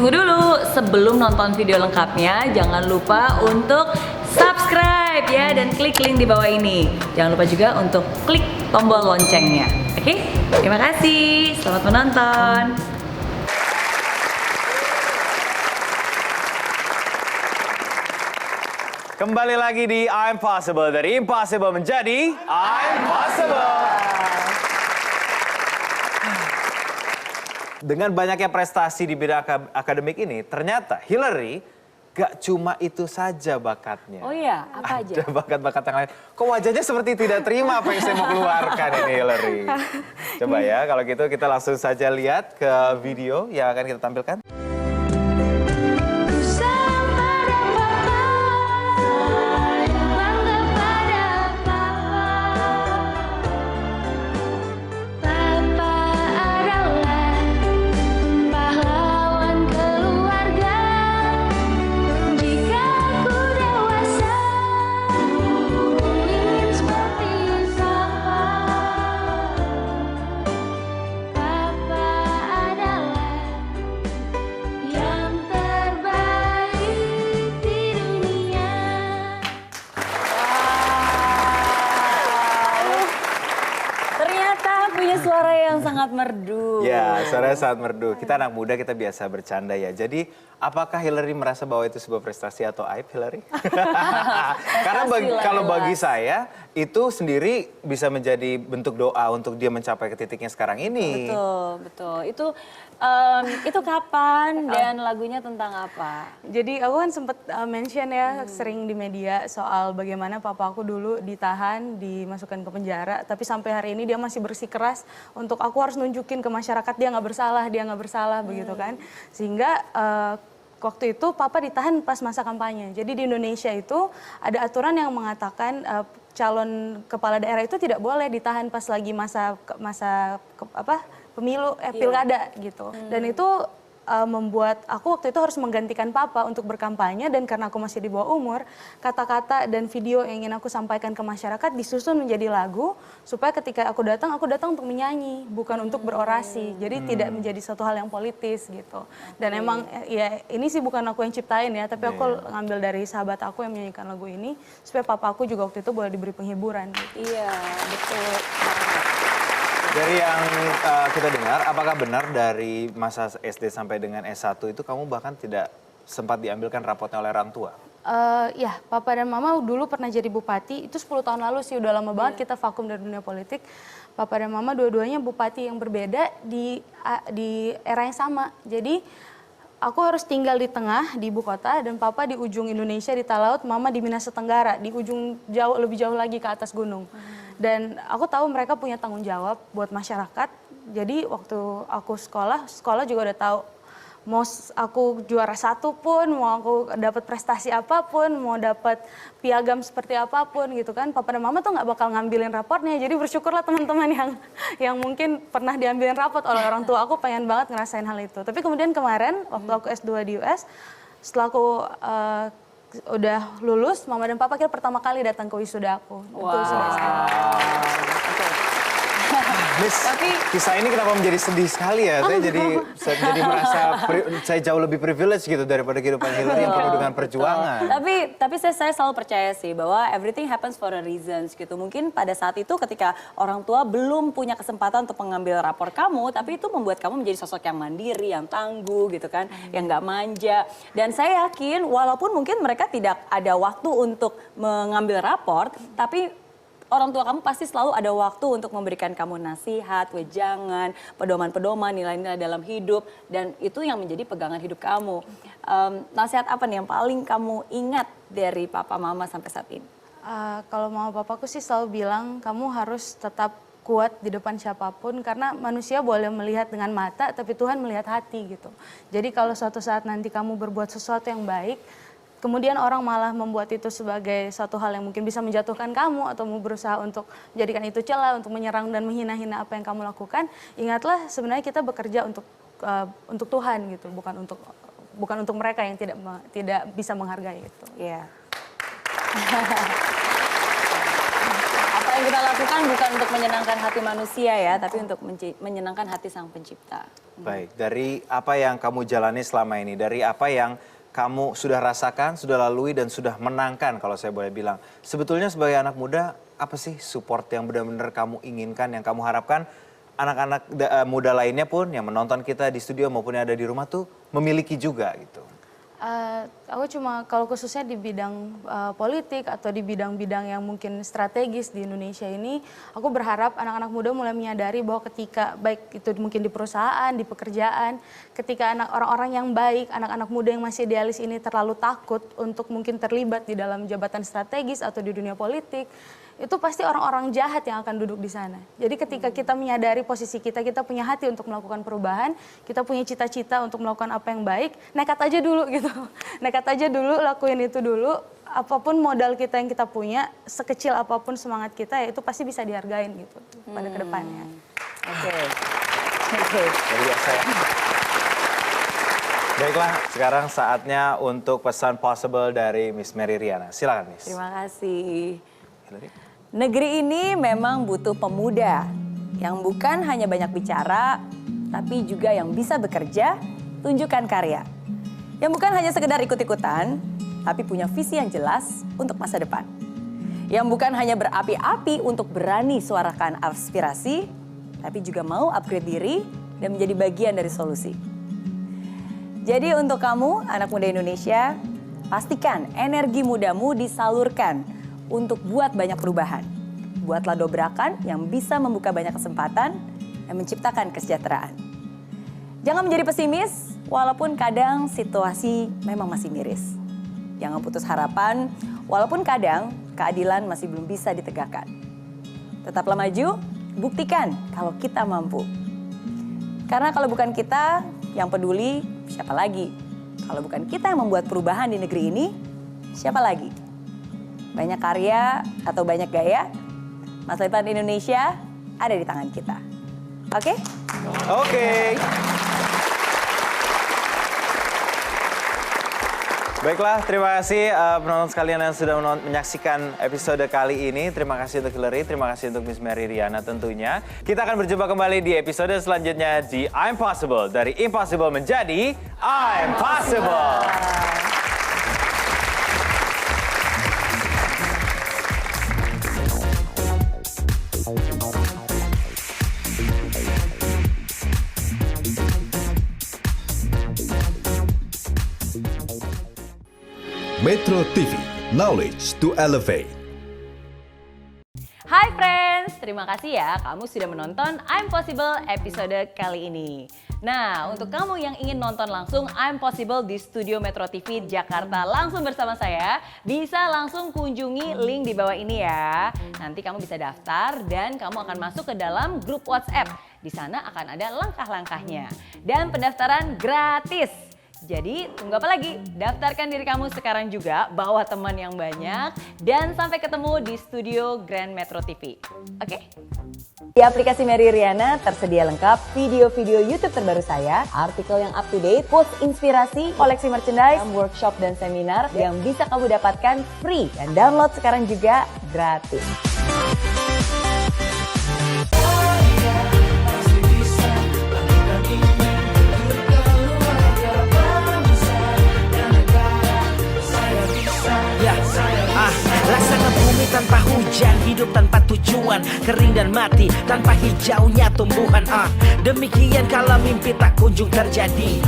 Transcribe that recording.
tunggu dulu. Sebelum nonton video lengkapnya, jangan lupa untuk subscribe ya dan klik link di bawah ini. Jangan lupa juga untuk klik tombol loncengnya. Oke? Terima kasih. Selamat menonton. Kembali lagi di I'm Possible. Dari impossible menjadi I'm Possible. Dengan banyaknya prestasi di bidang akademik ini, ternyata Hillary gak cuma itu saja bakatnya. Oh iya, apa aja? Ada bakat-bakat yang lain. Kok wajahnya seperti tidak terima apa yang saya mau keluarkan ini, Hillary? Coba ya, kalau gitu kita langsung saja lihat ke video yang akan kita tampilkan. Suara yang sangat merdu. Ya, suaranya sangat merdu. Kita anak muda, kita biasa bercanda ya. Jadi, apakah Hillary merasa bahwa itu sebuah prestasi atau aib, Hillary? Karena kalau bagi saya, itu sendiri bisa menjadi bentuk doa untuk dia mencapai ke titiknya sekarang ini. Betul, betul. Itu kapan dan lagunya tentang apa? Jadi aku kan sempat mention ya sering di media soal bagaimana papa aku dulu ditahan, dimasukkan ke penjara, tapi sampai hari ini dia masih bersikeras untuk aku harus nunjukin ke masyarakat dia nggak bersalah begitu kan. Sehingga waktu itu papa ditahan pas masa kampanye. Jadi di Indonesia itu ada aturan yang mengatakan calon kepala daerah itu tidak boleh ditahan pas lagi masa pemilu pilkada gitu. Dan itu membuat aku waktu itu harus menggantikan papa untuk berkampanye, dan karena aku masih di bawah umur, kata-kata dan video yang ingin aku sampaikan ke masyarakat disusun menjadi lagu supaya ketika aku datang untuk menyanyi, bukan untuk berorasi. Jadi tidak menjadi satu hal yang politis gitu. Dan emang ya ini sih bukan aku yang ciptain ya, tapi aku ngambil dari sahabat aku yang menyanyikan lagu ini supaya papa aku juga waktu itu boleh diberi penghiburan gitu. Iya, betul. Dari yang kita dengar, apakah benar dari masa SD sampai dengan S1 itu kamu bahkan tidak sempat diambilkan rapotnya oleh orang tua? Ya, papa dan mama dulu pernah jadi bupati, itu 10 tahun lalu sih, udah lama banget kita vakum dari dunia politik. Papa dan mama dua-duanya bupati yang berbeda di era yang sama. Jadi aku harus tinggal di tengah, di ibu kota, dan papa di ujung Indonesia di Talaut, mama di Minas Tenggara, di ujung lebih jauh lagi ke atas gunung. Dan aku tahu mereka punya tanggung jawab buat masyarakat. Jadi waktu aku sekolah juga udah tahu. Mau aku juara 1 pun, mau aku dapat prestasi apapun, mau dapat piagam seperti apapun gitu kan. Papa dan mama tuh nggak bakal ngambilin raportnya. Jadi bersyukurlah teman-teman yang mungkin pernah diambilin raport oleh orang tua aku, pengen banget ngerasain hal itu. Tapi kemudian kemarin waktu aku S2 di US, setelah aku udah lulus, mama dan papa kira pertama kali datang ke wisuda aku. Wow. Miss, kisah ini kenapa menjadi sedih sekali ya? Saya jadi merasa saya jauh lebih privilege gitu daripada kehidupan Hillary yang penuh dengan perjuangan. Tapi saya selalu percaya sih bahwa everything happens for a reason gitu. Mungkin pada saat itu ketika orang tua belum punya kesempatan untuk mengambil rapor kamu, tapi itu membuat kamu menjadi sosok yang mandiri, yang tangguh gitu kan, yang nggak manja. Dan saya yakin walaupun mungkin mereka tidak ada waktu untuk mengambil rapor, tapi orang tua kamu pasti selalu ada waktu untuk memberikan kamu nasihat, wejangan, pedoman-pedoman, nilai-nilai dalam hidup. Dan itu yang menjadi pegangan hidup kamu. Nasihat apa nih yang paling kamu ingat dari papa mama sampai saat ini? Kalau mama papaku sih selalu bilang kamu harus tetap kuat di depan siapapun. Karena manusia boleh melihat dengan mata, tapi Tuhan melihat hati gitu. Jadi kalau suatu saat nanti kamu berbuat sesuatu yang baik, kemudian orang malah membuat itu sebagai satu hal yang mungkin bisa menjatuhkan kamu atau mau berusaha untuk menjadikan itu celah, untuk menyerang dan menghina-hina apa yang kamu lakukan. Ingatlah sebenarnya kita bekerja untuk Tuhan gitu, bukan untuk mereka yang tidak bisa menghargai itu. Iya. Apa yang kita lakukan bukan untuk menyenangkan hati manusia ya, tapi untuk menyenangkan hati Sang Pencipta. Baik, dari apa yang kamu jalani selama ini, dari apa yang kamu sudah rasakan, sudah lalui dan sudah menangkan kalau saya boleh bilang. Sebetulnya sebagai anak muda, apa sih support yang benar-benar kamu inginkan, yang kamu harapkan anak-anak muda lainnya pun yang menonton kita di studio maupun yang ada di rumah tuh memiliki juga gitu? Aku cuma kalau khususnya di bidang politik atau di bidang-bidang yang mungkin strategis di Indonesia ini, aku berharap anak-anak muda mulai menyadari bahwa ketika baik itu mungkin di perusahaan, di pekerjaan, ketika orang-orang yang baik, anak-anak muda yang masih idealis ini terlalu takut untuk mungkin terlibat di dalam jabatan strategis atau di dunia politik, itu pasti orang-orang jahat yang akan duduk di sana. Jadi ketika kita menyadari posisi kita punya hati untuk melakukan perubahan, kita punya cita-cita untuk melakukan apa yang baik, nekat aja dulu gitu. Nekat aja dulu, lakuin itu dulu. Apapun modal kita yang kita punya, sekecil apapun semangat kita, ya itu pasti bisa dihargain gitu pada kedepannya. Oke. Luar biasa ya. Baiklah, sekarang saatnya untuk pesan possible dari Miss Mary Riana. Silakan, Miss. Terima kasih. Negeri ini memang butuh pemuda yang bukan hanya banyak bicara, tapi juga yang bisa bekerja, tunjukkan karya. Yang bukan hanya sekedar ikut-ikutan, tapi punya visi yang jelas untuk masa depan. Yang bukan hanya berapi-api untuk berani suarakan aspirasi, tapi juga mau upgrade diri dan menjadi bagian dari solusi. Jadi untuk kamu, anak muda Indonesia, pastikan energi mudamu disalurkan untuk buat banyak perubahan. Buatlah dobrakan yang bisa membuka banyak kesempatan dan menciptakan kesejahteraan. Jangan menjadi pesimis, walaupun kadang situasi memang masih miris. Jangan putus harapan, walaupun kadang keadilan masih belum bisa ditegakkan. Tetaplah maju, buktikan kalau kita mampu. Karena kalau bukan kita yang peduli, siapa lagi? Kalau bukan kita yang membuat perubahan di negeri ini, siapa lagi? Banyak karya atau banyak gaya, masa depan Indonesia ada di tangan kita. Oke? Oke. Baiklah, terima kasih penonton sekalian yang sudah menyaksikan episode kali ini. Terima kasih untuk Hillary, terima kasih untuk Miss Mary Riana tentunya. Kita akan berjumpa kembali di episode selanjutnya di I'm Possible. Dari Impossible menjadi I'm Possible. Metro TV, knowledge to elevate. Hai friends, terima kasih ya kamu sudah menonton I'm Possible episode kali ini. Nah, untuk kamu yang ingin nonton langsung I'm Possible di Studio Metro TV Jakarta langsung bersama saya, bisa langsung kunjungi link di bawah ini ya. Nanti kamu bisa daftar dan kamu akan masuk ke dalam grup WhatsApp. Di sana akan ada langkah-langkahnya. Dan pendaftaran gratis. Jadi tunggu apa lagi? Daftarkan diri kamu sekarang juga, bawa teman yang banyak, dan sampai ketemu di studio Grand Metro TV. Oke? Di aplikasi Mary Riana tersedia lengkap video-video YouTube terbaru saya, artikel yang up to date, post inspirasi, koleksi merchandise, workshop dan seminar yang bisa kamu dapatkan free. Dan download sekarang juga gratis. Rasanya bumi tanpa hujan, hidup tanpa tujuan, kering dan mati tanpa hijaunya tumbuhan. Demikian kalau mimpi tak kunjung terjadi.